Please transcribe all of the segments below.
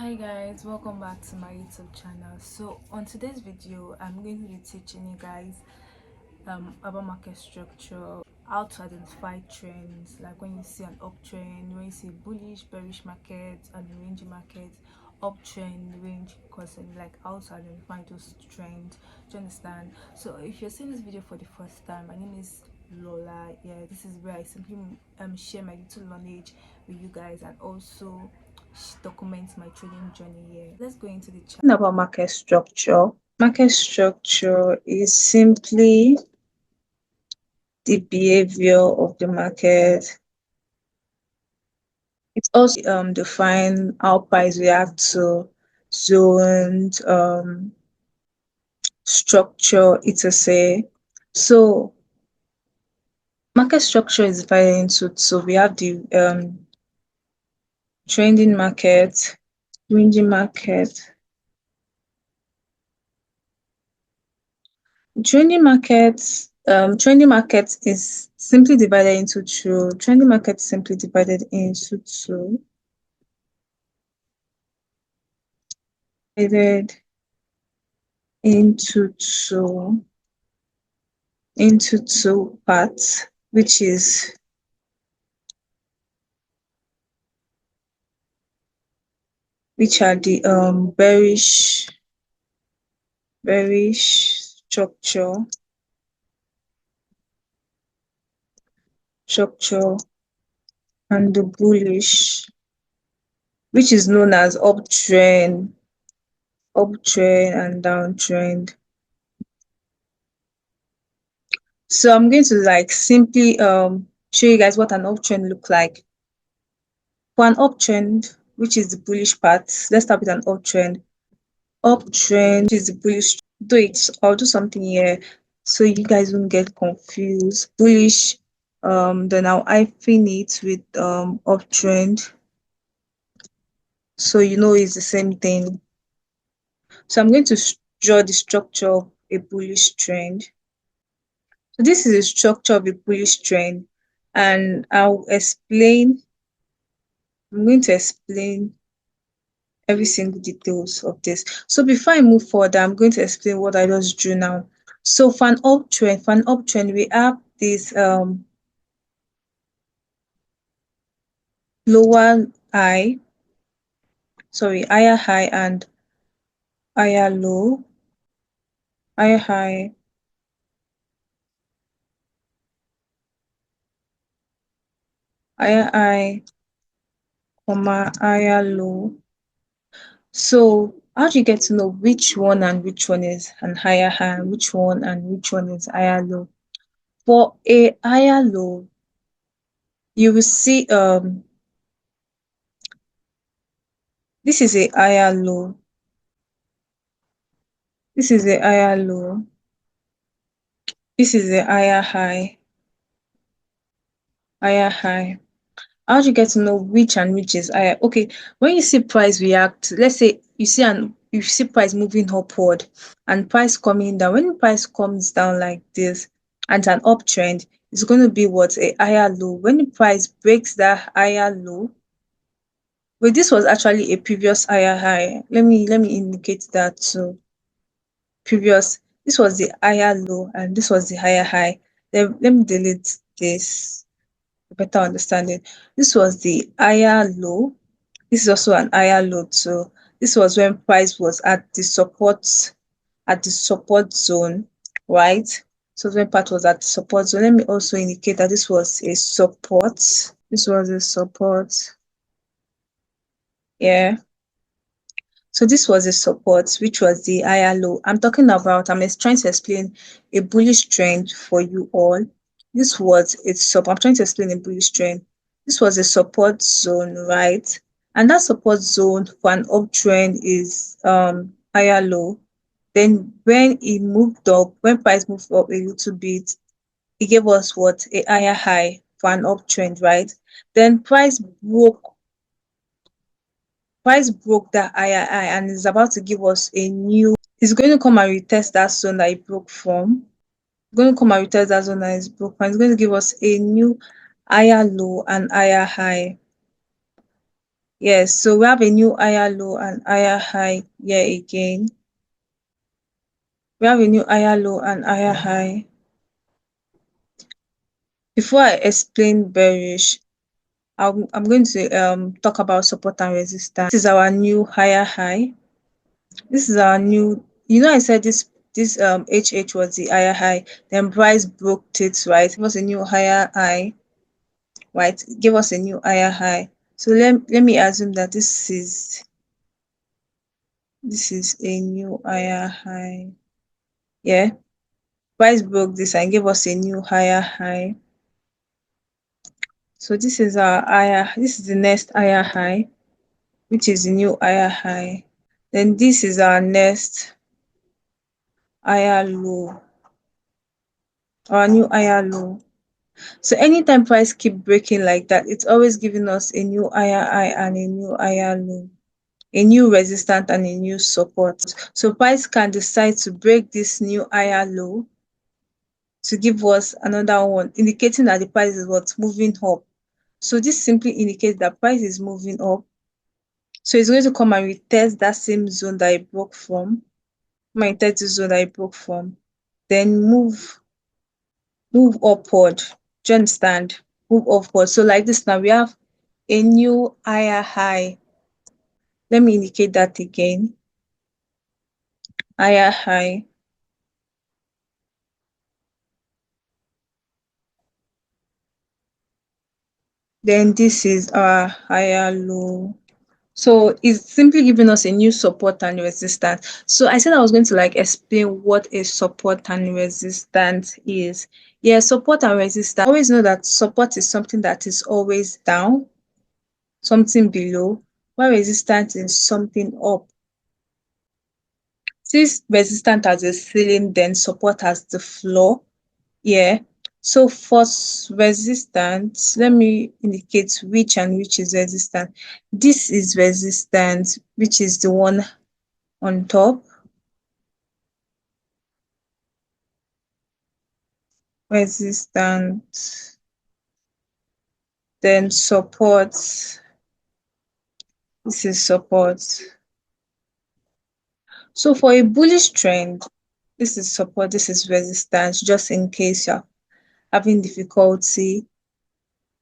Hi guys, welcome back to my YouTube channel. So on today's video I'm going to be teaching you guys about market structure, how to identify trends, like when you see an uptrend, when you see bullish, bearish market and range market, uptrend, range, causing, like how to identify those trends. Do you understand? So if you're seeing this video for the first time, my name is Lola. Yeah, this is where I simply share my little knowledge with you guys and also document my trading journey here. Let's go into the chat. About market structure. Market structure is simply the behavior of the market. It also define how price react to zones, structure, etc. So market structure is divided into two. We have the trending market, ranging market. Trending market is simply divided into two. Trending market is simply divided into two. Divided into two parts, which are the bearish structure and the bullish, which is known as uptrend and downtrend. So I'm going to simply show you guys what an uptrend look like. For an uptrend, which is the bullish part, let's start with an uptrend. Uptrend is the bullish. I'll do something here so you guys won't get confused. Bullish, then I'll hyphen it with uptrend, so you know it's the same thing. So I'm going to draw the structure of a bullish trend. So this is the structure of a bullish trend, and I'm going to explain every single details of this. So before I move further, I'm going to explain what I just drew now. So for an uptrend, we have this higher high and higher low, higher high, higher high, higher low. So how do you get to know which one and which one is an higher high, which one and which one is higher low? For a higher low, you will see this is a higher low. This is a higher low. This is a higher high. Higher high. How do you get to know which and which is higher? Okay, when you see price react, let's say you see price moving upward and price coming down. When the price comes down like this and an uptrend, it's going to be what? A higher low. When the price breaks that higher low, well, this was actually a previous higher high. Let me indicate that too. This was the higher low and this was the higher high. Then let me delete this for better understanding. This was the higher low. This is also an higher low too. This was when price was at the support zone, right? So when part was at the support zone, let me also indicate that this was a support. This was a support. Yeah. So this was a support, which was the higher low. I'm trying to explain a bullish trend for you all. I'm trying to explain a bullish trend. This was a support zone, right? And that support zone for an uptrend is higher low. Then when price moved up a little bit, it gave us what? A higher high for an uptrend, right? Then price broke that higher high and is about to give us a new. It's going to come and retest that zone that it broke from. It's going to come and retest that zone that is broke from. It's going to give us a new higher low and higher high. Yes, so we have a new higher low and higher high here again. We have a new higher low and higher high. Before I explain bearish, I'm going to talk about support and resistance. This is our new higher high. This is our new, I said this HH was the higher high, then price broke it, right? It was a new higher high, right? It gave us a new higher high. So let me assume that this is a new higher high. Yeah. Price broke this and gave us a new higher high. So this is the next higher high, which is the new higher high. Then this is our next higher low, our new higher low. So anytime price keep breaking like that, it's always giving us a new higher high and a new higher low, a new resistance and a new support. So price can decide to break this new higher low to give us another one, indicating that the price is what's moving up. So this simply indicates that price is moving up. So it's going to come and retest that same zone that it broke from, then move upward. Do you understand? Move upward. So like this now we have a new higher high. Let me indicate that again. Higher high. Then this is our higher low. So it's simply giving us a new support and resistance. So I said I was going to explain what a support and resistance is. Yeah, support and resistance. Always know that support is something that is always down, something below, while resistance is something up. Since resistance has a ceiling, then support has the floor. Yeah. So for resistance, let me indicate which and which is resistance. This is resistance, which is the one on top. Resistance. Then support. This is support. So for a bullish trend, this is support, this is resistance, just in case you're having difficulty.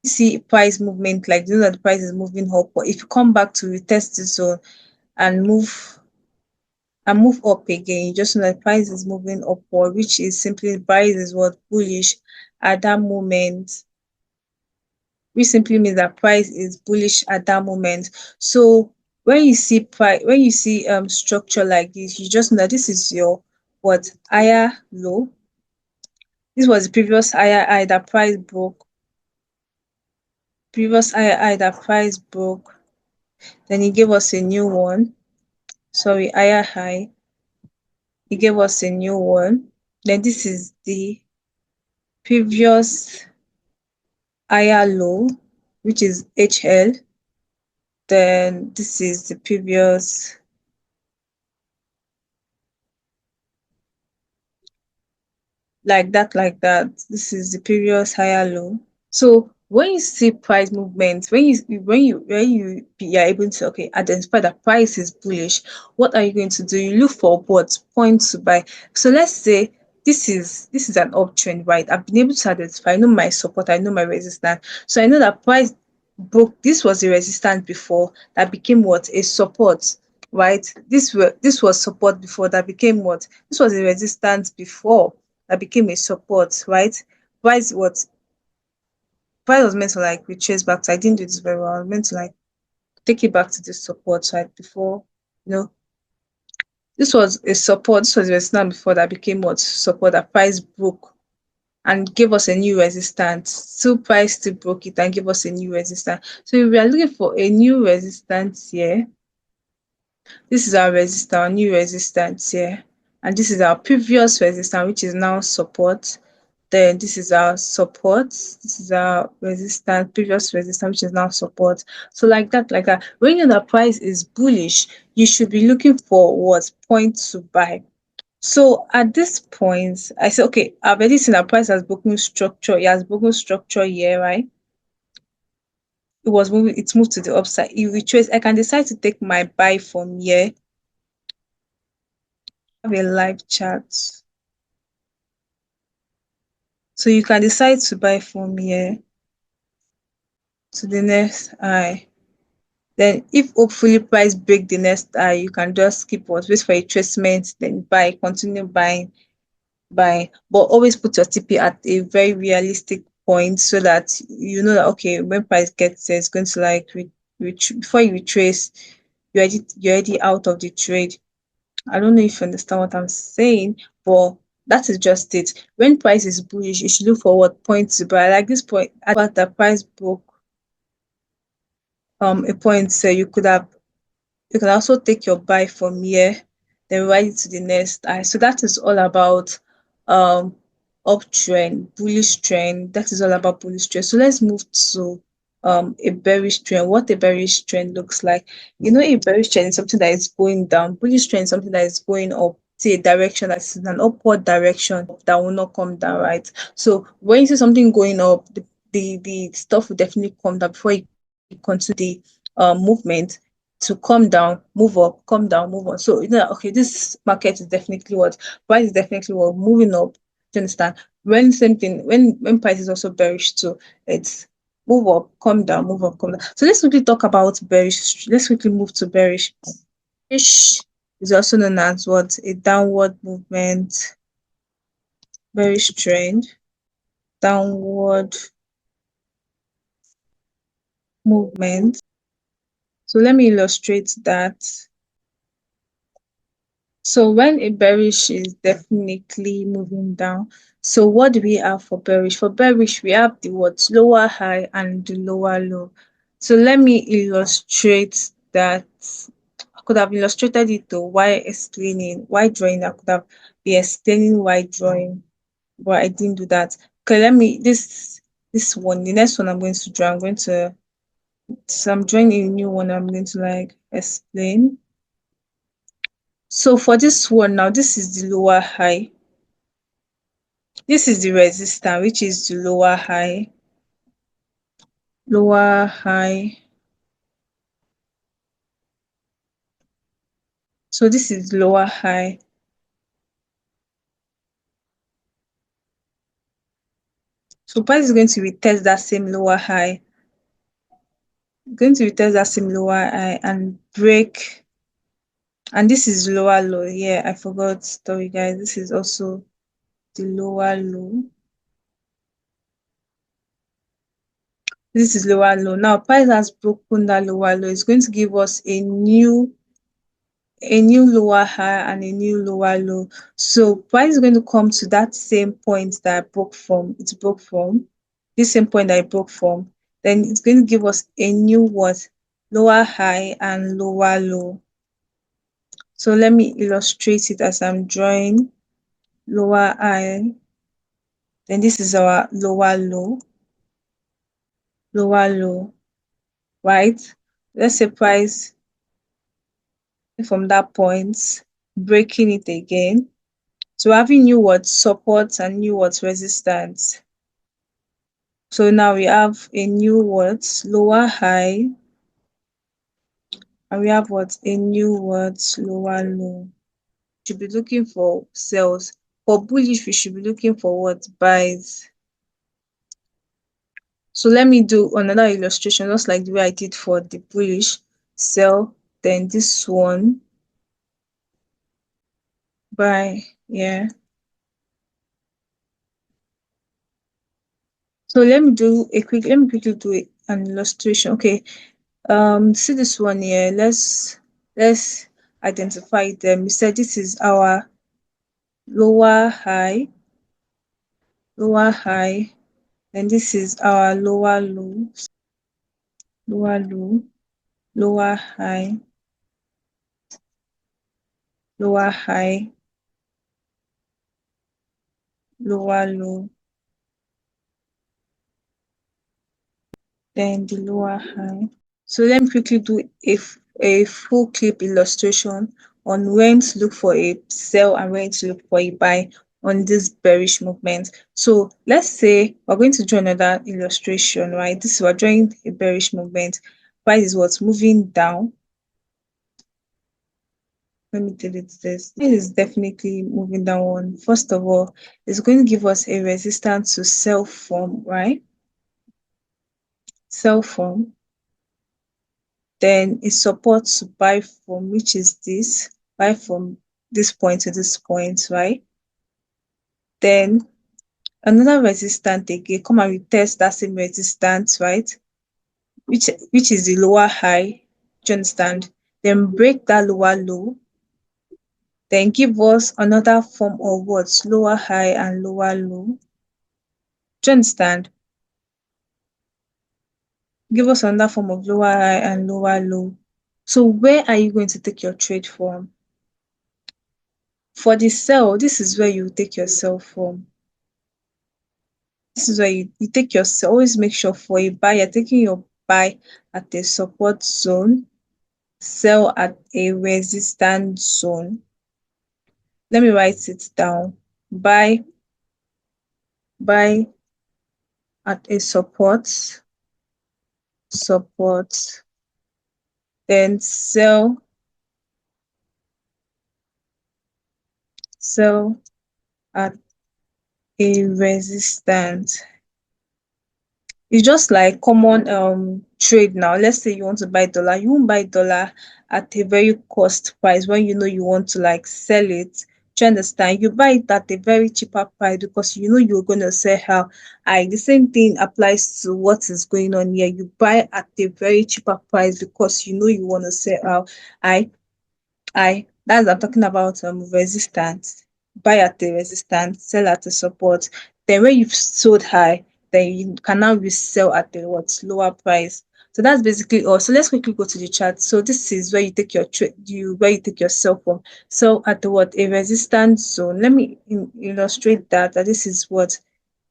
See price movement, like you know that the price is moving up, but if you come back to retest the zone and move up again, you just know that price is moving upward, which is simply price is what bullish at that moment, which simply means that price is bullish at that moment. So when you see structure like this, you just know that this is your what higher low. This was the previous higher high that price broke. Then he gave us a new one. Sorry, higher high. He gave us a new one. Then this is the previous higher low, which is HL. Then this is the previous, like that. This is the previous higher low. So when you see price movements, when you are able to identify that price is bullish, what are you going to do? You look for what point to buy. So let's say this is an uptrend, right? I've been able to identify. I know my support, I know my resistance. So I know that price broke. This was a resistance before that became what a support, right? This was support before that became what? This was a resistance before that became a support, right? Price what Pride was meant to retrace back to, I didn't do this very well. I was meant to take it back to the support side before, you know, this was a support, this was a resistance before that became what support, that price broke and gave us a new resistance. So price still broke it and gave us a new resistance. So if we are looking for a new resistance here, this is our resistance, our new resistance here. And this is our previous resistance, which is now support. Then this is our support. This is our resistance, previous resistance, which is now support. So like that. When you know the price is bullish, you should be looking for what point to buy. So at this point, I said, okay, I've already seen that price has broken structure. It has broken structure here, right? it's moved to the upside. If we trace, I can decide to take my buy from here, have a live chart. So you can decide to buy from here to the next high. Then if hopefully price break the next high, you can just keep what, wait for a tracement, then buy, continue buying. But always put your TP at a very realistic point so that you know that okay, when price gets there, it's going to like before you retrace, you're already out of the trade. I don't know if you understand what I'm saying, but that is just it. When price is bullish, you should look for what point to buy. Like this point, at the price broke a point, so you can also take your buy from here, then ride it to the next high. So that is all about um uptrend, bullish trend. That is all about bullish trend. So let's move to a bearish trend. What a bearish trend looks like. You know, a bearish trend is something that is going down. Bullish trend is something that is going up. See a direction that's in an upward direction that will not come down, right? So when you see something going up, the stuff will definitely come down before you continue the movement to come down, move up, come down, move on. So you know, okay, this market is definitely what price is definitely what moving up. Do you understand? When same thing, when price is also bearish too, it's move up, come down, move up, come down. So let's quickly talk about bearish. Let's quickly move to bearish. Bearish is also known as what a downward movement, bearish trend, downward movement. So let me illustrate that. So when a bearish is definitely moving down, so what do we have for bearish? For bearish, we have the what lower high and the lower low. So let me illustrate that. I could have illustrated it though while explaining, why drawing. I could have been explaining why drawing, but I didn't do that. Okay, let me this one, the next one I'm going to draw. So I'm drawing a new one. I'm going to like explain. So for this one now, this is the lower high. This is the resistance, which is the lower high. Lower high. So this is lower high. So price is going to retest that same lower high. Going to retest that same lower high and break. And this is lower low. Yeah, I forgot. Sorry guys. This is also the lower low. This is lower low. Now price has broken that lower low. It's going to give us a new lower high and a new lower low. So price is going to come to that same point that I broke from. It broke from this same point that I broke from. Then it's going to give us a new what? Lower high and lower low. So let me illustrate it as I'm drawing lower high. Then this is our lower low, lower low, right? Let's say price from that point, breaking it again. So having new words support and new words resistance. So now we have a new words lower high, and we have what a new words lower low. Should be looking for sells. For bullish, we should be looking for what buys. So let me do another illustration, just like the way I did for the bullish sell. Then this one buy. Yeah. So let me quickly do an illustration. Okay. See this one here. Let's identify them. We said this is our lower high, lower high, and this is our lower low, lower low, lower high, lower high, lower low, then the lower high. So let me quickly do a full clip illustration on when to look for a sell and when to look for a buy on this bearish movement. So let's say we're going to draw another illustration, right? This we're drawing a bearish movement. Price is what's moving down. Let me delete this. This is definitely moving down one. First of all, it's going to give us a resistance to sell from, right? Sell from. Then a support to buy from, which is this. Buy from this point to this point, right? Then another resistance again, come and retest that same resistance, right? Which is the lower high. Do you understand? Then break that lower low. Then give us another form of what? Lower high and lower low. Do you understand? Give us another form of lower high and lower low. So where are you going to take your trade from? For the sell, this is where you take your sell from. This is where you take your sell. Always make sure for a buy, you're taking your buy at a support zone, sell at a resistance zone. Let me write it down. Buy at a support, then sell at a resistance. It's just like common trade now. Let's say you want to buy dollar, you won't buy dollar at a very cost price when you know you want to like sell it. Do you understand? You buy it at a very cheaper price because you know you're gonna sell how. I The same thing applies to what is going on here. You buy at a very cheaper price because you know you want to sell how. I I'm talking about resistance. Buy at the resistance, sell at the support. Then when you've sold high, then you can now resell at the what lower price. So that's basically all. So let's quickly go to the chart. So this is where you take your trade, where you take your sell from. So at the what a resistance zone. Let me illustrate that this is what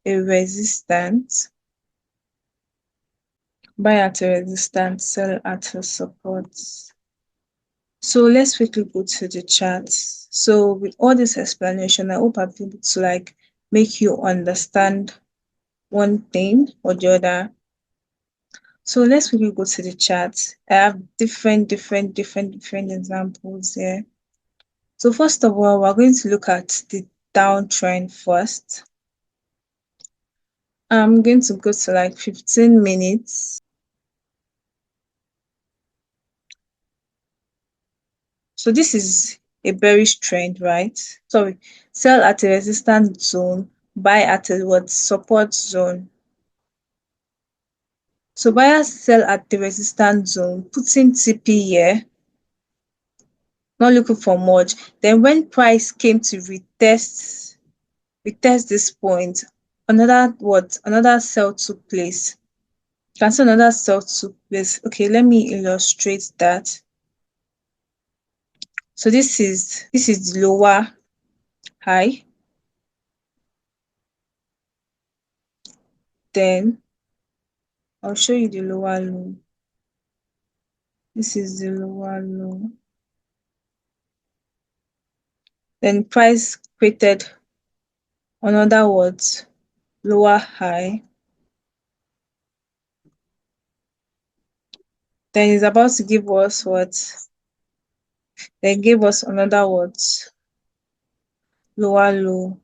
a resistance. Buy at a resistance, sell at a support. So let's quickly go to the chart. So with all this explanation, I hope I've been able to like make you understand one thing or the other. So let's quickly go to the chart. I have different examples here. So first of all, we're going to look at the downtrend first. I'm going to go to like 15 minutes. So this is a bearish trend, right? Sorry, sell at a resistance zone, buy at a what support zone. So buyers sell at the resistance zone, putting TP here, not looking for much. Then when price came to retest this point, another sell took place. You can see another sell took place. Okay, let me illustrate that. So this is the lower high. Then I'll show you the lower low. This is the lower low. Then price created another lower high. Then it's about to give us then give us another lower low.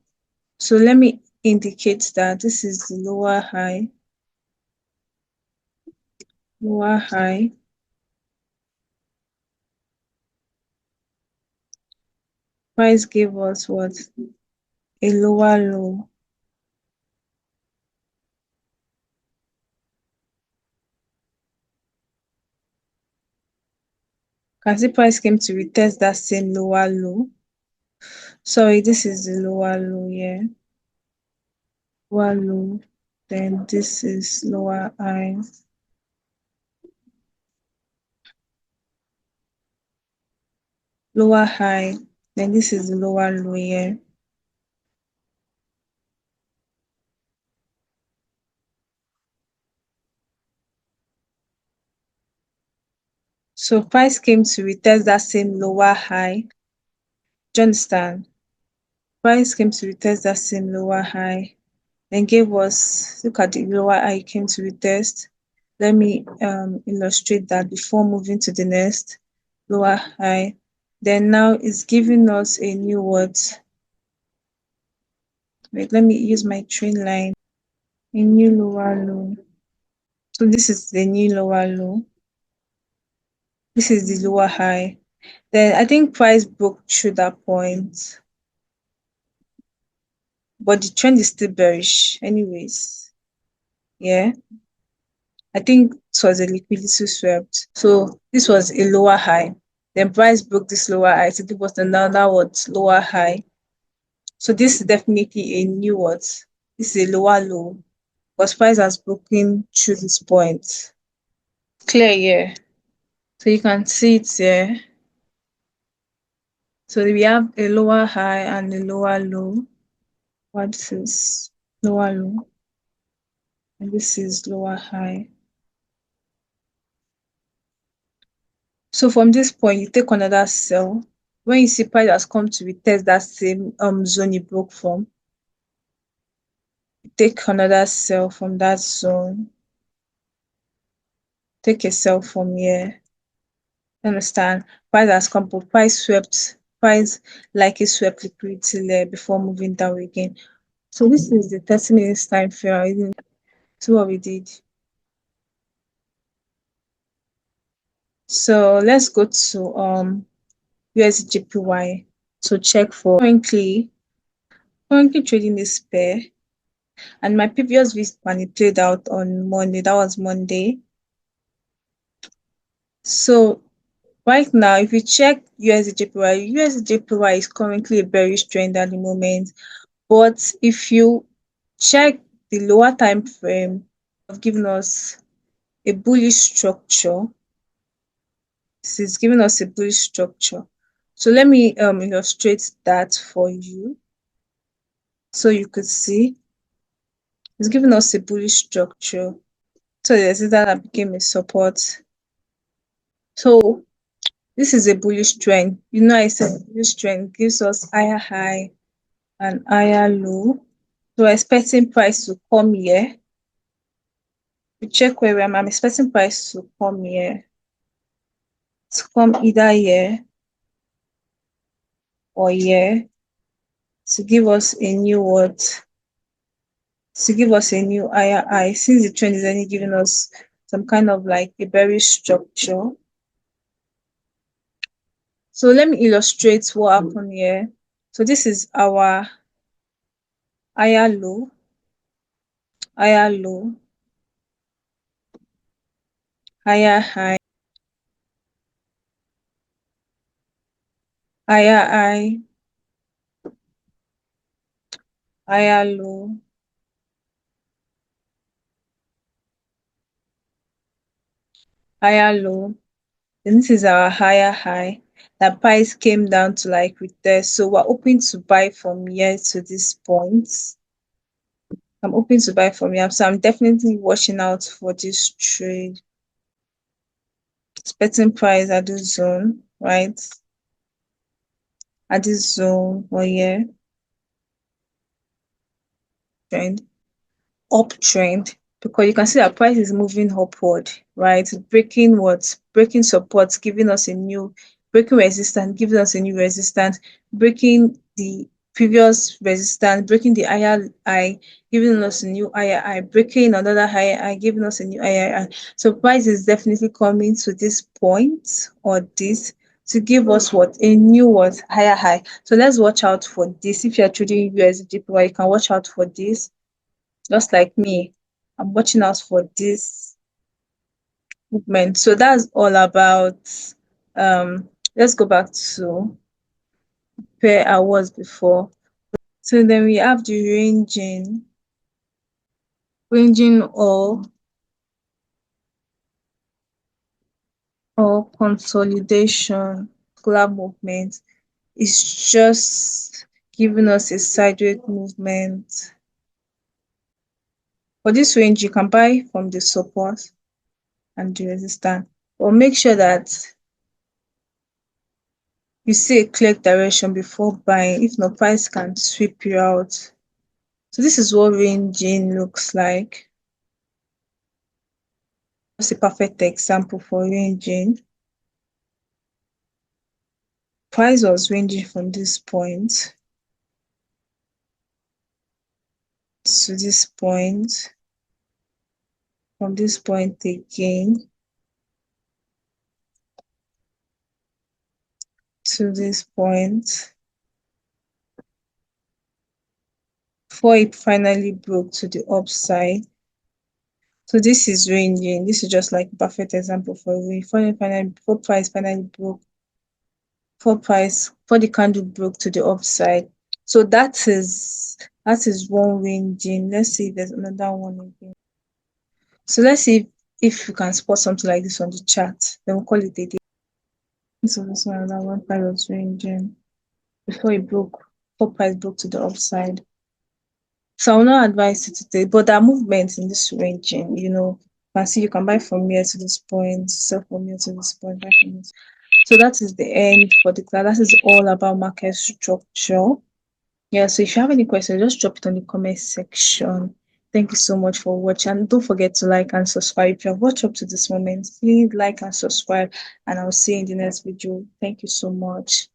So let me indicate that this is the lower high. Lower high. Price gave us a lower low. Can see price came to retest that same lower low. Sorry, this is the lower low here. Lower low. Then this is lower high. Lower high. Then this is the lower low here. So price came to retest that same lower high. Do you understand? Price came to retest that same lower high, then gave us, look at the lower high came to retest. Let me illustrate that before moving to the next lower high. Then now it's giving us a new what? Wait, let me use my trend line. A new lower low. So this is the new lower low. This is the lower high. Then I think price broke through that point, but the trend is still bearish anyways. Yeah, I think it was a liquidity swept. So this was a lower high. Then price broke this lower high. So it was another what lower high. So this is definitely a new what? This is a lower low because price has broken through this point. Clear here. So you can see it here. So we have a lower high and a lower low. What is lower low? And this is lower high. So from this point, you take another sell. When you see price has come to retest that same zone you broke from, you take another sell from that zone. Take a sell from here. Understand? Price has come, but price swept. Price like it swept liquidity there before moving down again. So this is the 30 minutes time frame. See what we did. So let's go to USGPY to check for currently trading this pair, and my previous visit played out on Monday. That was Monday. So right now, if you check USDJPY is currently a bearish trend at the moment. But if you check the lower time frame, of giving us a bullish structure. This is giving us a bullish structure. So let me illustrate that for you so you could see. It's giving us a bullish structure. So the resistance that became a support. So this is a bullish trend. You know, I said bullish trend gives us higher high and higher low. So expecting price to come here. We check where I'm expecting price to come here. To come either here or here to give us a new what? To give us a new higher high, since the trend is only giving us some kind of like a bearish structure. So let me illustrate what happened here. So this is our higher low, higher low, higher high, higher high, higher low, higher low. Then this is our higher high. The price came down to like retest. So we're hoping to buy from here to this point. I'm hoping to buy from here. So I'm definitely watching out for this trade. Expecting price at this zone, right? At this zone or here. Trend. Uptrend, because you can see that price is moving upward, right? Breaking what? Breaking support, giving us a new breaking resistance, giving us a new resistance, breaking the previous resistance, breaking the higher high, giving us a new higher high, breaking another higher high, giving us a new higher high. So price is definitely coming to this point or this to give us what? A new what? Higher high. So let's watch out for this. If you're trading USD, you can watch out for this. Just like me, I'm watching out for this movement. So that's all about let's go back to where I was before. So then we have the ranging or consolidation club movement. It's just giving us a sideways movement. For this range, you can buy from the support and the resistance, but make sure that you see a clear direction before buying. If not, price can sweep you out. So this is what ranging looks like. That's a perfect example for ranging. Price was ranging from this point to this point, from this point again to this point, before it finally broke to the upside. So this is ranging. This is just like a perfect example for range. Before price finally broke, before the candle broke to the upside. So that is one ranging. Let's see if there's another one again. So let's see if you can spot something like this on the chart. Then we'll call it a day. So this one, another one, price was ranging before it broke, before price broke to the upside. So I will not advise you to take, but there are movements in this ranging, you can see you can buy from here to this point, sell from here to this point, buy from here. So that is the end for the class. That is all about market structure. Yeah, so if you have any questions, just drop it on the comment section. Thank you so much for watching. And don't forget to like and subscribe. If you have watched up to this moment, please like and subscribe. And I'll see you in the next video. Thank you so much.